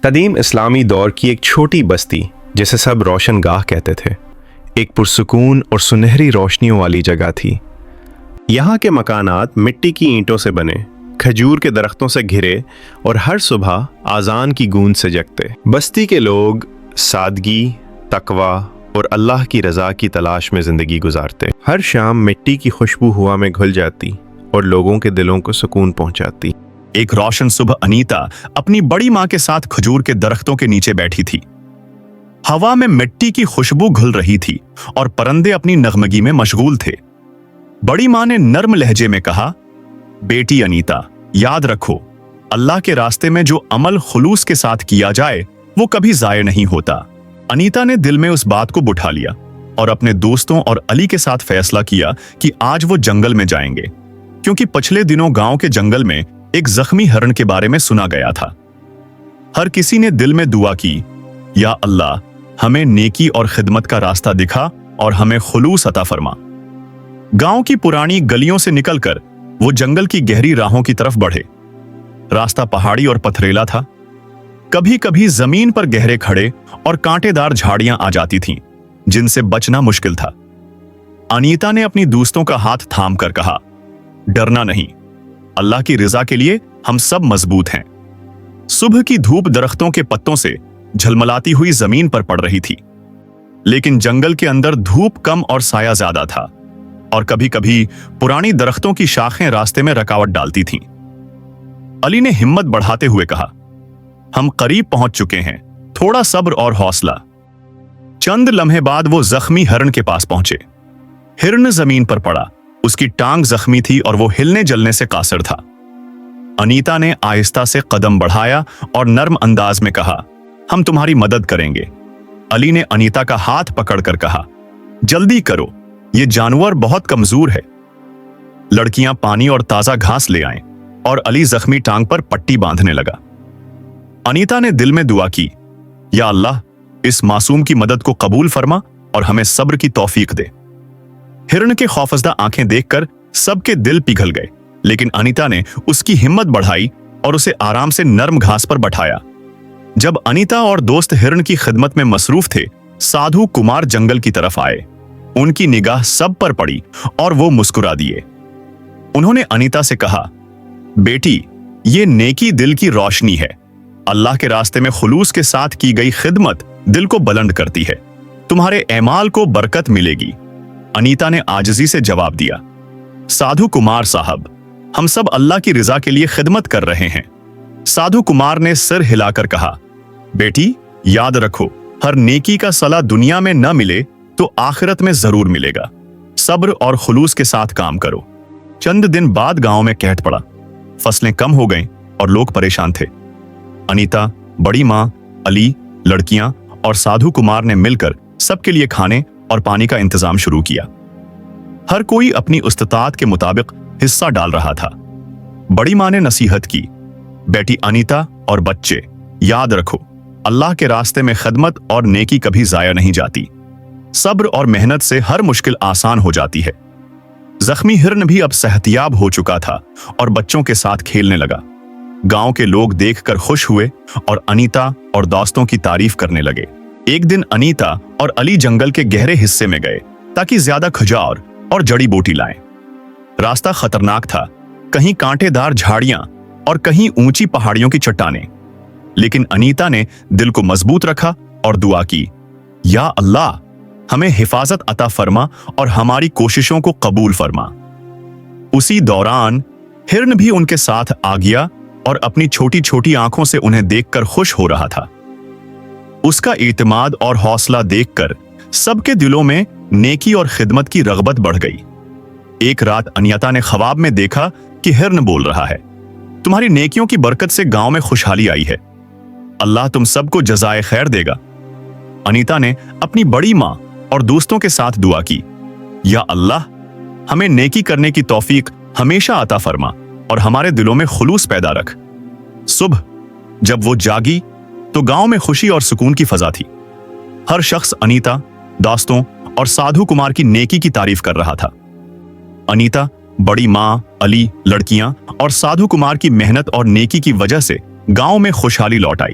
قدیم اسلامی دور کی ایک چھوٹی بستی جسے سب روشن گاہ کہتے تھے، ایک پرسکون اور سنہری روشنیوں والی جگہ تھی۔ یہاں کے مکانات مٹی کی اینٹوں سے بنے، کھجور کے درختوں سے گھرے اور ہر صبح اذان کی گونج سے جگتے۔ بستی کے لوگ سادگی، تقوی اور اللہ کی رضا کی تلاش میں زندگی گزارتے۔ ہر شام مٹی کی خوشبو ہوا میں گھل جاتی اور لوگوں کے دلوں کو سکون پہنچاتی۔ ایک روشن صبح انیتا اپنی بڑی ماں کے ساتھ کھجور کے درختوں کے نیچے بیٹھی تھی۔ ہوا میں مٹی کی خوشبو گھل رہی تھی اور پرندے اپنی نغمگی میں مشغول تھے۔ بڑی ماں نے نرم لہجے میں کہا، بیٹی انیتا، یاد رکھو، اللہ کے راستے میں جو عمل خلوص کے ساتھ کیا جائے وہ کبھی ضائع نہیں ہوتا۔ انیتا نے دل میں اس بات کو بٹھا لیا اور اپنے دوستوں اور علی کے ساتھ فیصلہ کیا کہ آج وہ جنگل میں جائیں گے، کیونکہ پچھلے دنوں گاؤں کے جنگل میں ایک زخمی ہرن کے بارے میں سنا گیا تھا۔ ہر کسی نے دل میں دعا کی، یا اللہ، ہمیں نیکی اور خدمت کا راستہ دکھا اور ہمیں خلوص عطا فرما۔ گاؤں کی پرانی گلیوں سے نکل کر وہ جنگل کی گہری راہوں کی طرف بڑھے۔ راستہ پہاڑی اور پتھریلا تھا، کبھی کبھی زمین پر گہرے کھڑے اور کانٹے دار جھاڑیاں آ جاتی تھیں جن سے بچنا مشکل تھا۔ انیتا نے اپنی دوستوں کا ہاتھ تھام کر کہا، ڈرنا نہیں، اللہ کی رضا کے لیے ہم سب مضبوط ہیں۔ صبح کی دھوپ درختوں کے پتوں سے جھلملاتی ہوئی زمین پر پڑ رہی تھی، لیکن جنگل کے اندر دھوپ کم اور سایہ زیادہ تھا، اور کبھی کبھی پرانی درختوں کی شاخیں راستے میں رکاوٹ ڈالتی تھیں۔ علی نے ہمت بڑھاتے ہوئے کہا، ہم قریب پہنچ چکے ہیں، تھوڑا صبر اور حوصلہ۔ چند لمحے بعد وہ زخمی ہرن کے پاس پہنچے۔ ہرن زمین پر پڑا، اس کی ٹانگ زخمی تھی اور وہ ہلنے جلنے سے قاصر تھا۔ انیتا نے آہستہ سے قدم بڑھایا اور نرم انداز میں کہا، ہم تمہاری مدد کریں گے۔ علی نے انیتا کا ہاتھ پکڑ کر کہا، جلدی کرو، یہ جانور بہت کمزور ہے۔ لڑکیاں پانی اور تازہ گھاس لے آئیں اور علی زخمی ٹانگ پر پٹی باندھنے لگا۔ انیتا نے دل میں دعا کی، یا اللہ، اس معصوم کی مدد کو قبول فرما اور ہمیں صبر کی توفیق دے۔ ہرن کے خوفزدہ آنکھیں دیکھ کر سب کے دل پگھل گئے، لیکن انیتا نے اس کی ہمت بڑھائی اور اسے آرام سے نرم گھاس پر بٹھایا۔ جب انیتا اور دوست ہرن کی خدمت میں مصروف تھے، سادھو کمار جنگل کی طرف آئے۔ ان کی نگاہ سب پر پڑی اور وہ مسکرا دیے۔ انہوں نے انیتا سے کہا، بیٹی، یہ نیکی دل کی روشنی ہے۔ اللہ کے راستے میں خلوص کے ساتھ کی گئی خدمت دل کو بلند کرتی ہے، تمہارے اعمال کو برکت ملے گی۔ انیتا نے عاجزی سے جواب دیا، سادھو کمار صاحب، ہم سب اللہ کی رضا کے لیے خدمت کر رہے ہیں۔ سادھو کمار نے سر ہلا کر کہا، بیٹی، یاد رکھو، ہر نیکی کا صلہ دنیا میں نہ ملے تو آخرت میں ضرور ملے گا۔ صبر اور خلوص کے ساتھ کام کرو۔ چند دن بعد گاؤں میں قحط پڑا، فصلیں کم ہو گئیں اور لوگ پریشان تھے۔ انیتا، بڑی ماں، علی، لڑکیاں اور سادھو کمار نے مل کر سب کے لیے کھانے اور پانی کا انتظام شروع کیا۔ ہر کوئی اپنی استطاعت کے مطابق حصہ ڈال رہا تھا۔ بڑی ماں نے نصیحت کی، بیٹی انیتا اور بچے، یاد رکھو، اللہ کے راستے میں خدمت اور نیکی کبھی ضائع نہیں جاتی۔ صبر اور محنت سے ہر مشکل آسان ہو جاتی ہے۔ زخمی ہرن بھی اب صحتیاب ہو چکا تھا اور بچوں کے ساتھ کھیلنے لگا۔ گاؤں کے لوگ دیکھ کر خوش ہوئے اور انیتا اور دوستوں کی تعریف کرنے لگے۔ ایک دن انیتا اور علی جنگل کے گہرے حصے میں گئے تاکہ زیادہ کھجور اور جڑی بوٹی لائیں۔ راستہ خطرناک تھا، کہیں کانٹے دار جھاڑیاں اور کہیں اونچی پہاڑیوں کی چٹانیں، لیکن انیتا نے دل کو مضبوط رکھا اور دعا کی، یا اللہ، ہمیں حفاظت عطا فرما اور ہماری کوششوں کو قبول فرما۔ اسی دوران ہرن بھی ان کے ساتھ آ گیا اور اپنی چھوٹی چھوٹی آنکھوں سے انہیں دیکھ کر خوش ہو رہا تھا۔ اس کا اعتماد اور حوصلہ دیکھ کر سب کے دلوں میں نیکی اور خدمت کی رغبت بڑھ گئی۔ ایک رات انیتا نے خواب میں دیکھا کہ ہرن بول رہا ہے، تمہاری نیکیوں کی برکت سے گاؤں میں خوشحالی آئی ہے، اللہ تم سب کو جزائے خیر دے گا۔ انیتا نے اپنی بڑی ماں اور دوستوں کے ساتھ دعا کی، یا اللہ، ہمیں نیکی کرنے کی توفیق ہمیشہ عطا فرما اور ہمارے دلوں میں خلوص پیدا رکھ۔ صبح جب وہ جاگی تو گاؤں میں خوشی اور سکون کی فضا تھی۔ ہر شخص انیتا، دوستوں اور سادھو کمار کی نیکی کی تعریف کر رہا تھا۔ انیتا، بڑی ماں، علی، لڑکیاں اور سادھو کمار کی محنت اور نیکی کی وجہ سے گاؤں میں خوشحالی لوٹ آئی۔